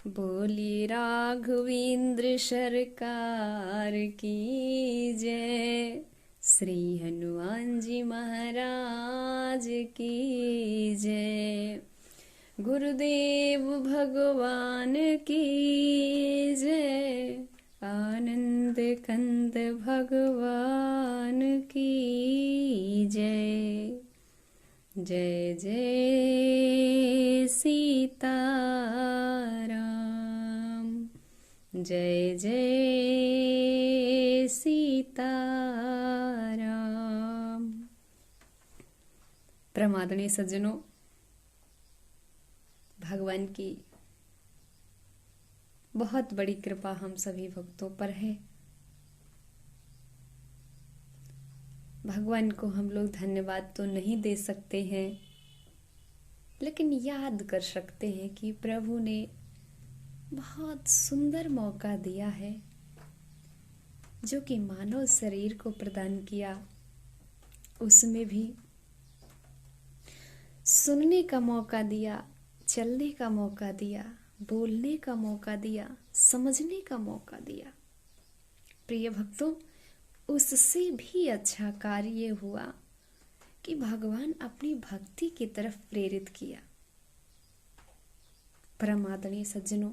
बोली राघवेंद्र सरकार की जय। श्री हनुमान जी महाराज की जय। गुरुदेव भगवान की जय। आनंद कंद भगवान की जय। जय जय सीताराम। जय जय सीताराम। प्रमादनीय सज्जनों, भगवान की बहुत बड़ी कृपा हम सभी भक्तों पर है। भगवान को हम लोग धन्यवाद तो नहीं दे सकते हैं, लेकिन याद कर सकते हैं कि प्रभु ने बहुत सुंदर मौका दिया है, जो कि मानव शरीर को प्रदान किया। उसमें भी सुनने का मौका दिया, चलने का मौका दिया, बोलने का मौका दिया, समझने का मौका दिया। प्रिय भक्तों, उससे भी अच्छा कार्य हुआ कि भगवान अपनी भक्ति की तरफ प्रेरित किया। परम आदरणीय सज्जनों,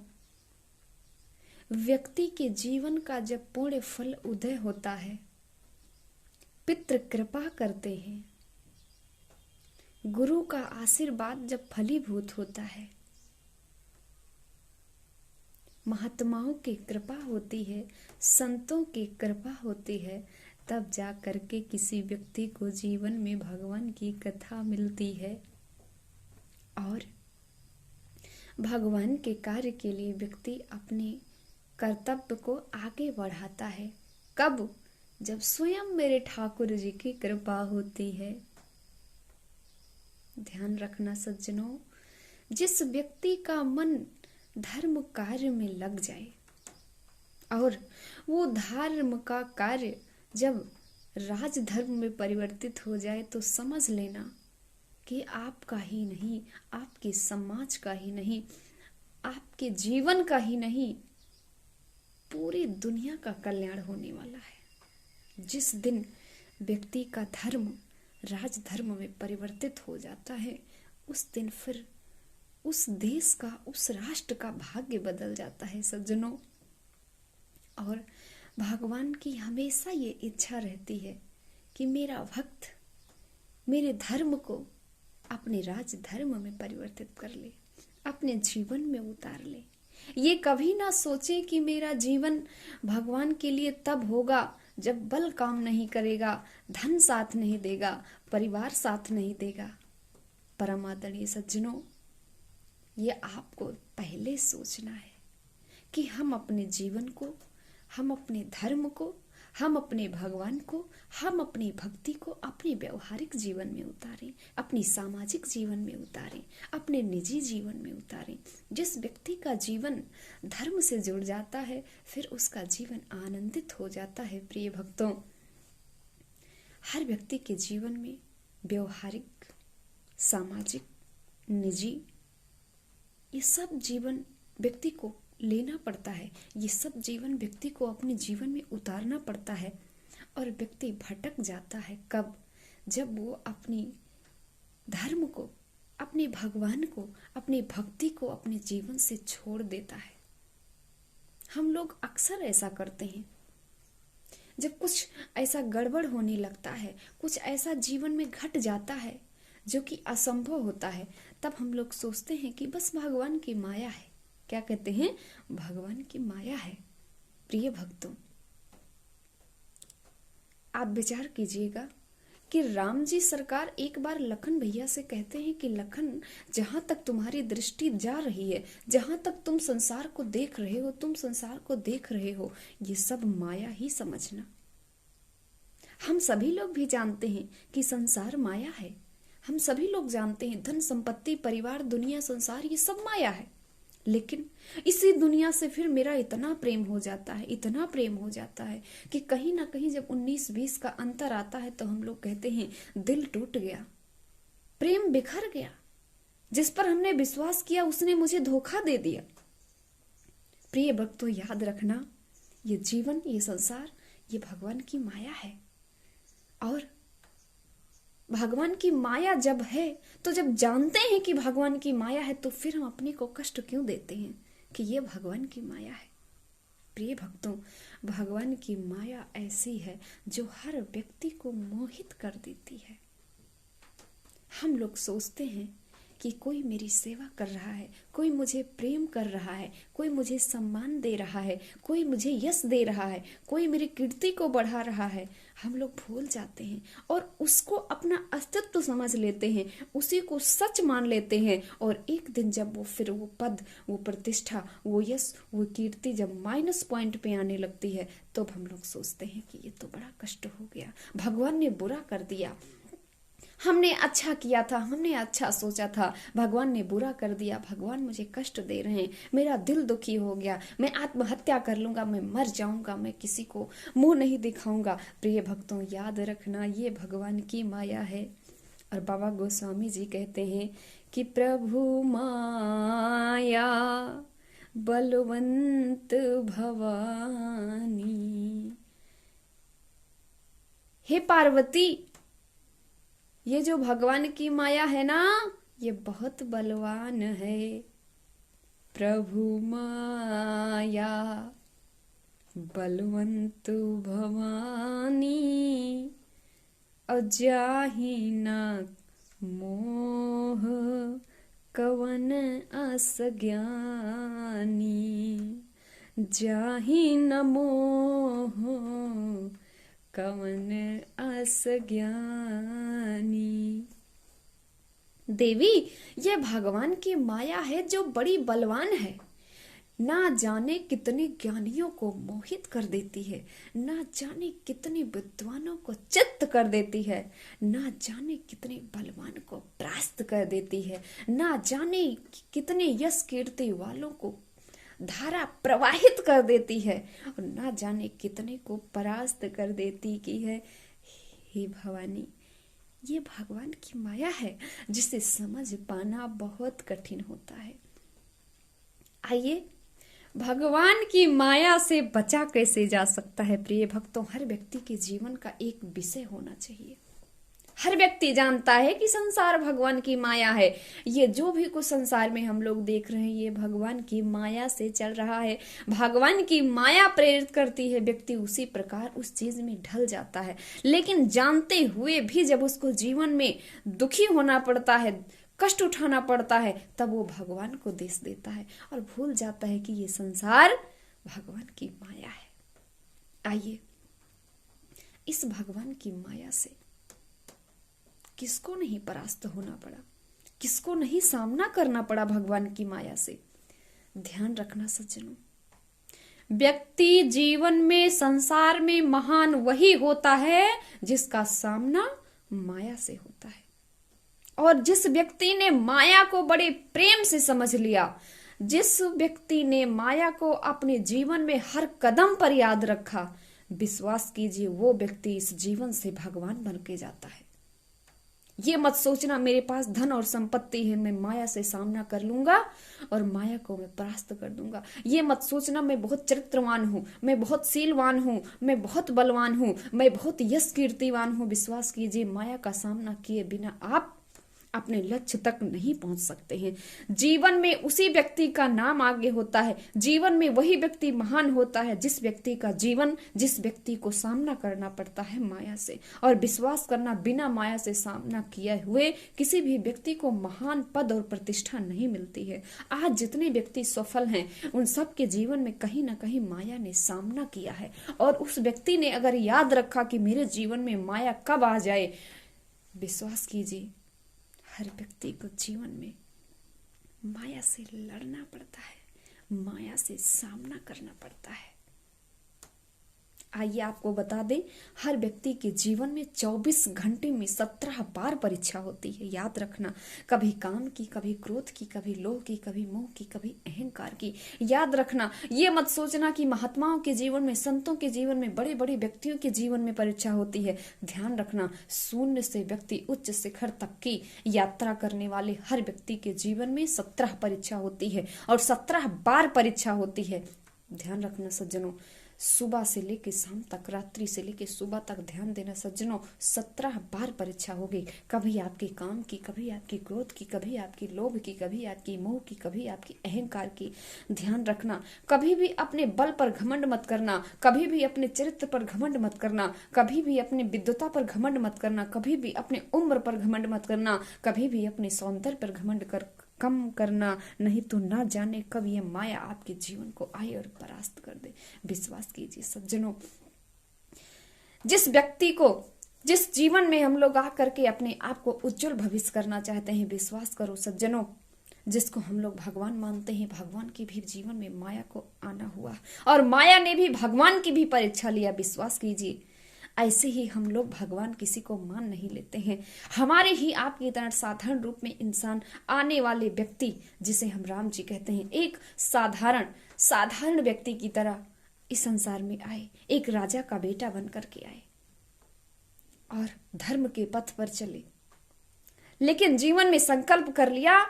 व्यक्ति के जीवन का जब पूर्ण फल उदय होता है, पितृ कृपा करते हैं, गुरु का आशीर्वाद जब फलीभूत होता है, महात्माओं की कृपा होती है, संतों की कृपा होती है, तब जा करके किसी व्यक्ति को जीवन में भगवान की कथा मिलती है और भगवान के कार्य के लिए व्यक्ति अपने कर्तव्य को आगे बढ़ाता है। कब? जब स्वयं मेरे ठाकुर जी की कृपा होती है। ध्यान रखना सज्जनों, जिस व्यक्ति का मन धर्म कार्य में लग जाए और वो धर्म का कार्य जब राजधर्म में परिवर्तित हो जाए, तो समझ लेना कि आपका ही नहीं, आपके समाज का ही नहीं, आपके जीवन का ही नहीं, पूरी दुनिया का कल्याण होने वाला है। जिस दिन व्यक्ति का धर्म राजधर्म में परिवर्तित हो जाता है, उस दिन फिर उस देश का, उस राष्ट्र का भाग्य बदल जाता है सज्जनों। और भगवान की हमेशा ये इच्छा रहती है कि मेरा भक्त मेरे धर्म को अपने राज धर्म में परिवर्तित कर ले, अपने जीवन में उतार ले। ये कभी ना सोचे कि मेरा जीवन भगवान के लिए तब होगा जब बल काम नहीं करेगा, धन साथ नहीं देगा, परिवार साथ नहीं देगा। परम आदरणीय सज्जनों, ये आपको पहले सोचना है कि हम अपने जीवन को, हम अपने धर्म को, हम अपने भगवान को, हम अपनी भक्ति को अपने व्यवहारिक जीवन में उतारें, अपनी सामाजिक जीवन में उतारें, अपने निजी जीवन में उतारें। जिस व्यक्ति का जीवन धर्म से जुड़ जाता है, फिर उसका जीवन आनंदित हो जाता है। प्रिय भक्तों, हर व्यक्ति के जीवन में व्यवहारिक, सामाजिक, निजी, ये सब जीवन व्यक्ति को लेना पड़ता है। ये सब जीवन व्यक्ति को अपने जीवन में उतारना पड़ता है। और व्यक्ति भटक जाता है कब? जब वो अपनी धर्म को, अपने भगवान को, अपनी भक्ति को अपने जीवन से छोड़ देता है। हम लोग अक्सर ऐसा करते हैं। जब कुछ ऐसा गड़बड़ होने लगता है, कुछ ऐसा जीवन में घट जाता है जो कि असंभव होता है, तब हम लोग सोचते हैं कि बस भगवान की माया है। क्या कहते हैं? भगवान की माया है। प्रिय भक्तों, आप विचार कीजिएगा कि राम जी सरकार एक बार लखन भैया से कहते हैं कि लखन, जहां तक तुम्हारी दृष्टि जा रही है, जहां तक तुम संसार को देख रहे हो, तुम संसार को देख रहे हो, ये सब माया ही समझना। हम सभी लोग भी जानते हैं कि संसार माया है। हम सभी लोग जानते हैं धन संपत्ति, परिवार, दुनिया, संसार, ये सब माया है। लेकिन इसी दुनिया से फिर मेरा इतना प्रेम हो जाता है, इतना प्रेम हो जाता है कि कहीं ना कहीं जब 19-20 का अंतर आता है, तो हम लोग कहते हैं दिल टूट गया, प्रेम बिखर गया। जिस पर हमने विश्वास किया उसने मुझे धोखा दे दिया। प्रिय भक्तों, याद रखना, ये जीवन, ये संसार, ये भगवान की माया है। और भगवान की माया जब है, तो जब जानते हैं कि भगवान की माया है, तो फिर हम अपने को कष्ट क्यों देते हैं कि ये भगवान की माया है। प्रिय भक्तों, भगवान की माया ऐसी है जो हर व्यक्ति को मोहित कर देती है। हम लोग सोचते हैं कि कोई मेरी सेवा कर रहा है, कोई मुझे प्रेम कर रहा है, कोई मुझे सम्मान दे रहा है, कोई मुझे यश दे रहा है, कोई मेरी कीर्ति को बढ़ा रहा है। हम लोग भूल जाते हैं और उसको अपना अस्तित्व समझ लेते हैं, उसी को सच मान लेते हैं। और एक दिन जब वो पद, वो प्रतिष्ठा, वो यश, वो कीर्ति जब माइनस पॉइंट पे आने लगती है, तो हम लोग सोचते हैं कि ये तो बड़ा कष्ट हो गया, भगवान ने बुरा कर दिया, हमने अच्छा किया था, हमने अच्छा सोचा था, भगवान ने बुरा कर दिया, भगवान मुझे कष्ट दे रहे हैं, मेरा दिल दुखी हो गया, मैं आत्महत्या कर लूंगा, मैं मर जाऊंगा, मैं किसी को मुंह नहीं दिखाऊंगा। प्रिय भक्तों, याद रखना, ये भगवान की माया है। और बाबा गोस्वामी जी कहते हैं कि प्रभु माया बलवंत भवानी। हे पार्वती, ये जो भगवान की माया है ना, ये बहुत बलवान है। प्रभु माया बलवंत भवानी, अजाहि न मोह कवन अस ज्ञानी, जाहि न मोह कवन अस ज्ञानी। देवी, ये भगवान की माया है जो बड़ी बलवान है, ना जाने कितने ज्ञानियों को मोहित कर देती है, ना जाने कितने विद्वानों को चित्त कर देती है, ना जाने कितने बलवान को परास्त कर देती है, ना जाने कितने यश कीर्ति वालों को धारा प्रवाहित कर देती है, और ना जाने कितने को परास्त कर देती की है। हे भवानी, ये भगवान की माया है जिसे समझ पाना बहुत कठिन होता है। आइए, भगवान की माया से बचा कैसे जा सकता है। प्रिय भक्तों, हर व्यक्ति के जीवन का एक विषय होना चाहिए। हर व्यक्ति जानता है कि संसार भगवान की माया है, ये जो भी कुछ संसार में हम लोग देख रहे हैं, ये भगवान की माया से चल रहा है। भगवान की माया प्रेरित करती है, व्यक्ति उसी प्रकार उस चीज में ढल जाता है। लेकिन जानते हुए भी जब उसको जीवन में दुखी होना पड़ता है, कष्ट उठाना पड़ता है, तब वो भगवान को देश देता है और भूल जाता है कि ये संसार भगवान की माया है। आइए, इस भगवान की माया से किसको नहीं परास्त होना पड़ा, किसको नहीं सामना करना पड़ा भगवान की माया से। ध्यान रखना सज्जनों, व्यक्ति जीवन में, संसार में महान वही होता है जिसका सामना माया से होता है। और जिस व्यक्ति ने माया को बड़े प्रेम से समझ लिया, जिस व्यक्ति ने माया को अपने जीवन में हर कदम पर याद रखा, विश्वास कीजिए वो व्यक्ति इस जीवन से भगवान बन के जाता है। ये मत सोचना मेरे पास धन और संपत्ति है, मैं माया से सामना कर लूंगा और माया को मैं परास्त कर दूंगा। ये मत सोचना मैं बहुत चरित्रवान हूं, मैं बहुत शीलवान हूं, मैं बहुत बलवान हूं, मैं बहुत यश कीर्तिवान हूं। विश्वास कीजिए, माया का सामना किए बिना आप अपने लक्ष्य तक नहीं पहुंच सकते हैं। जीवन में उसी व्यक्ति का नाम आगे होता है, जीवन में वही व्यक्ति महान होता है जिस व्यक्ति का जीवन, जिस व्यक्ति को सामना करना पड़ता है माया से। और विश्वास करना, बिना माया से सामना किए हुए किसी भी व्यक्ति को महान पद और प्रतिष्ठा नहीं मिलती है। आज जितने व्यक्ति सफल हैं, उन सब के जीवन में कहीं ना कहीं माया ने सामना किया है। और उस व्यक्ति ने अगर याद रखा कि मेरे जीवन में माया कब आ जाए, विश्वास कीजिए हर व्यक्ति को जीवन में माया से लड़ना पड़ता है, माया से सामना करना पड़ता है। आइए आपको बता दें, हर व्यक्ति के जीवन में 24 घंटे में 17 बार परीक्षा होती है। याद रखना, कभी काम की, कभी क्रोध की, कभी लोभ की, कभी मोह की, कभी अहंकार की। याद रखना, ये मत सोचना कि महात्माओं के जीवन में, संतों के जीवन में, बड़े बड़े व्यक्तियों के जीवन में परीक्षा होती है। ध्यान रखना, शून्य से व्यक्ति उच्च शिखर तक की यात्रा करने वाले हर व्यक्ति के जीवन में 17 परीक्षा होती है और 17 बार परीक्षा होती है। ध्यान रखना सज्जनों, सुबह से लेके शाम तक, रात्रि से लेके सुबह तक ध्यान देना सज्जनों, 17 बार परीक्षा होगी। कभी आपके काम की, कभी आपकी क्रोध की, कभी आपकी लोभ की, कभी आपकी मोह की, कभी आपकी अहंकार की। ध्यान रखना, कभी भी अपने बल पर घमंड मत करना, कभी भी अपने चरित्र पर घमंड मत करना, कभी भी अपनी विद्वता पर घमंड मत करना, कभी भी अपने उम्र पर घमंड मत करना, कभी भी अपने सौंदर्य पर घमंड कम करना, नहीं तो ना जाने कब ये माया आपके जीवन को आए और परास्त कर दे। विश्वास कीजिए सज्जनों, जिस व्यक्ति को, जिस जीवन में हम लोग आकर के अपने आप को उज्जवल भविष्य करना चाहते हैं, विश्वास करो सज्जनों, जिसको हम लोग भगवान मानते हैं, भगवान के भी जीवन में माया को आना हुआ और माया ने भी भगवान की भी परीक्षा लिया। विश्वास कीजिए, ऐसे ही हम लोग भगवान किसी को मान नहीं लेते हैं। हमारे ही आपकी तरह साधारण रूप में इंसान, आने वाले व्यक्ति जिसे हम राम जी कहते हैं, एक साधारण व्यक्ति की तरह इस संसार में आए, एक राजा का बेटा बन करके आए और धर्म के पथ पर चले, लेकिन जीवन में संकल्प कर लिया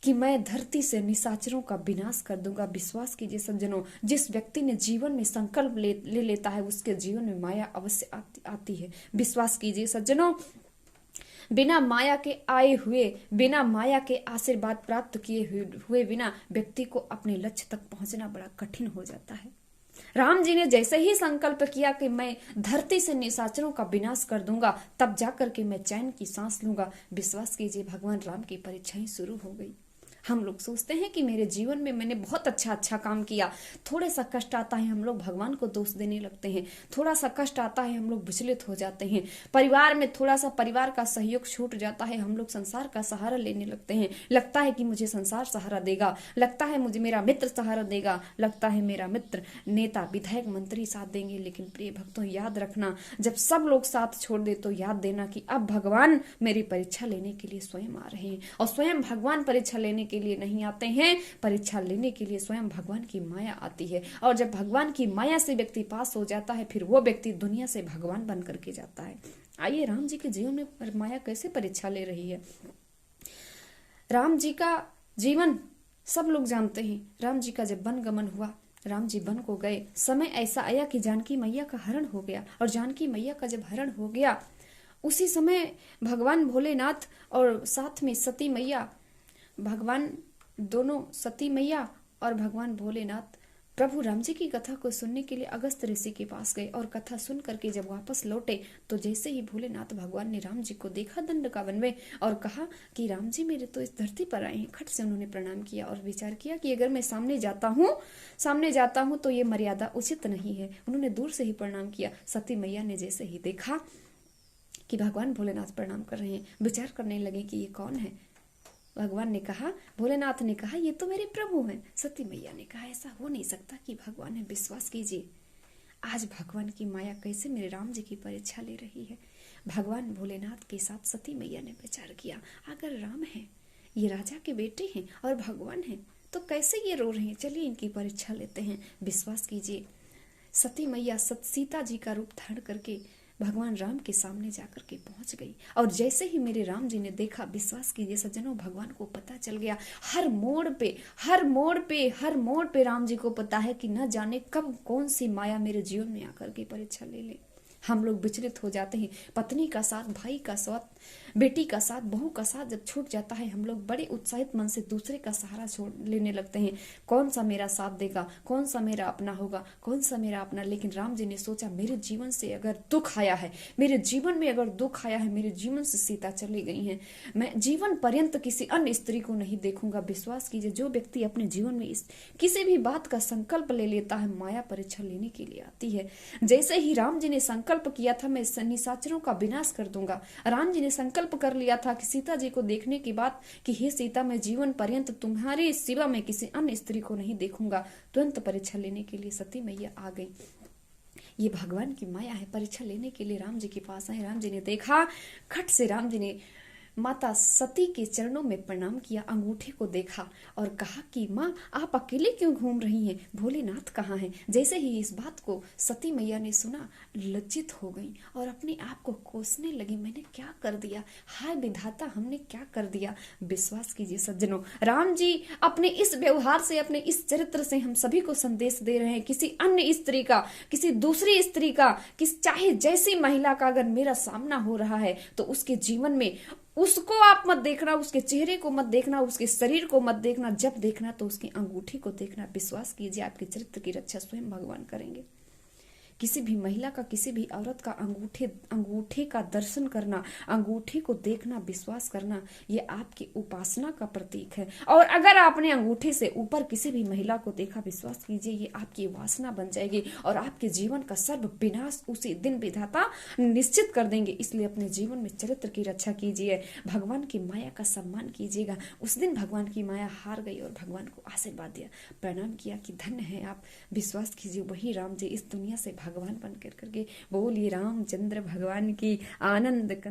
कि मैं धरती से निशाचरों का विनाश कर दूंगा। विश्वास कीजिए सज्जनों, जिस व्यक्ति ने जीवन में संकल्प ले लेता है, उसके जीवन में माया अवश्य आती है। विश्वास कीजिए सज्जनों, बिना माया के आए हुए, बिना माया के आशीर्वाद प्राप्त किए हुए बिना व्यक्ति को अपने लक्ष्य तक पहुंचना बड़ा कठिन हो जाता है। राम जी ने जैसे ही संकल्प किया कि मैं धरती से निशाचरों का विनाश कर दूंगा, तब जाकर के मैं चैन की सांस लूंगा। विश्वास कीजिए, भगवान राम की परीक्षाएं शुरू हो गई। हम लोग सोचते हैं कि मेरे जीवन में मैंने बहुत अच्छा काम किया, थोड़ा सा कष्ट आता है हम लोग भगवान को दोष देने लगते हैं, थोड़ा सा कष्ट आता है हम लोग विचलित हो जाते हैं, परिवार में थोड़ा सा परिवार का सहयोग छूट जाता है, हम लोग संसार का सहारा लेने लगते हैं। लगता है कि मुझे संसार सहारा देगा, लगता है मुझे मेरा मित्र सहारा देगा, लगता है मेरा मित्र, नेता, विधायक, मंत्री साथ देंगे। लेकिन प्रिय भक्तों, याद रखना, जब सब लोग साथ छोड़ दे तो याद देना कि अब भगवान मेरी परीक्षा लेने के लिए स्वयं आ रहे हैं। और स्वयं भगवान परीक्षा लेने के लिए नहीं आते हैं, परीक्षा लेने के लिए स्वयं भगवान की माया आती है। और जब भगवान की माया से व्यक्ति पास हो जाता है, फिर वो व्यक्ति दुनिया से भगवान बन करके जाता है। आइए, राम जी के जीवन में माया कैसे परीक्षा ले रही है। राम जी का जीवन सब लोग जानते हैं। राम जी का जब वन गमन हुआ, राम जी वन को गए, समय ऐसा आया कि जानकी मैया का हरण हो गया। और जानकी मैया का जब हरण हो गया, उसी समय भगवान भोलेनाथ और साथ में सती मैया, भगवान दोनों, सती मैया और भगवान भोलेनाथ, प्रभु राम जी की कथा को सुनने के लिए अगस्त ऋषि के पास गए। और कथा सुन करके जब वापस लौटे तो जैसे ही भोलेनाथ भगवान ने राम जी को देखा दंडकावन में और कहा कि राम जी मेरे तो इस धरती पर आए हैं, खट से उन्होंने प्रणाम किया और विचार किया कि अगर मैं सामने जाता हूँ तो ये मर्यादा उचित नहीं है। उन्होंने दूर से ही प्रणाम किया। सती मैया ने जैसे ही देखा कि भगवान भोलेनाथ प्रणाम कर रहे हैं, विचार करने लगे कि ये कौन है। भगवान ने कहा, भोलेनाथ ने कहा, ये तो मेरे प्रभु हैं। सती मैया ने कहा, ऐसा हो नहीं सकता कि भगवान है। विश्वास कीजिए, आज भगवान की माया कैसे मेरे राम जी की परीक्षा ले रही है। भगवान भोलेनाथ के साथ सती मैया ने विचार किया, अगर राम है, ये राजा के बेटे हैं और भगवान हैं, तो कैसे ये रो रहे हैं, चलिए इनकी परीक्षा लेते हैं। विश्वास कीजिए, सती मैया सीता जी का रूप धारण करके भगवान राम के सामने जाकर के पहुंच गई। और जैसे ही मेरे राम जी ने देखा, विश्वास कीजिए सज्जनों, भगवान को पता चल गया। हर मोड़ पे राम जी को पता है कि न जाने कब कौन सी माया मेरे जीवन में आकर के परीक्षा ले ले। हम लोग विचलित हो जाते हैं। पत्नी का साथ, भाई का साथ, बेटी का साथ, बहू का साथ जब छूट जाता है, हम लोग बड़े उत्साहित मन से दूसरे का सहारा छोड़ लेने लगते हैं। कौन सा मेरा साथ देगा, कौन सा मेरा अपना होगा, कौन सा मेरा अपना। लेकिन राम जी ने सोचा, मेरे जीवन से अगर दुख आया है, मेरे जीवन में अगर दुख आया है, मेरे जीवन से सीता चली गई है, मैं जीवन पर्यंत किसी अन्य स्त्री को नहीं देखूंगा। विश्वास कीजिए, जो व्यक्ति अपने जीवन में किसी भी बात का संकल्प ले लेता है, माया परीक्षा लेने के लिए आती है। जैसे ही राम जी ने संकल्प किया था, मैं निशाचरों का विनाश कर दूंगा, राम जी ने संकल्प कर लिया था कि सीता जी को देखने के बाद कि हे सीता, मैं जीवन पर्यंत तुम्हारे सिवा मैं किसी अन्य स्त्री को नहीं देखूंगा, तुरंत परीक्षा लेने के लिए सती मैया आ गई। ये भगवान की माया है। परीक्षा लेने के लिए राम जी के पास आए। राम जी ने देखा, खट से राम जी ने माता सती के चरणों में प्रणाम किया, अंगूठे को देखा और कहा कि माँ, आप अकेले क्यों घूम रही हैं? भोलेनाथ कहाँ हैं? जैसे ही इस बात को सती मैया ने सुना, लज्जित हो गई और अपने आप को कोसने लगी, मैंने क्या कर दिया? हाय विधाता, हमने क्या कर दिया? विश्वास कीजिए सज्जनों, राम जी अपने इस व्यवहार से, अपने इस चरित्र से हम सभी को संदेश दे रहे हैं। किसी अन्य स्त्री का, किसी दूसरी स्त्री का, चाहे जैसी महिला का अगर मेरा सामना हो रहा है तो उसके जीवन में उसको आप मत देखना, उसके चेहरे को मत देखना, उसके शरीर को मत देखना। जब देखना तो उसकी अंगूठी को देखना। विश्वास कीजिए, आपके चरित्र की रक्षा स्वयं भगवान करेंगे। किसी भी महिला का, किसी भी औरत का अंगूठे का दर्शन करना, अंगूठे को देखना, विश्वास करना, ये आपकी उपासना का प्रतीक है। और अगर आपने अंगूठे से ऊपर किसी भी महिला को देखा, विश्वास कीजिए ये आपकी वासना बन जाएगी और आपके जीवन का सर्व विनाश उसी दिन विधाता निश्चित कर देंगे। इसलिए अपने जीवन में चरित्र की रक्षा कीजिए, भगवान की माया का सम्मान कीजिएगा। उस दिन भगवान की माया हार गई और भगवान को आशीर्वाद दिया, प्रणाम किया कि धन्य है आप। विश्वास कीजिए वही राम जी इस दुनिया से भगवान बन करके बोलिए रामचंद्र भगवान की आनंद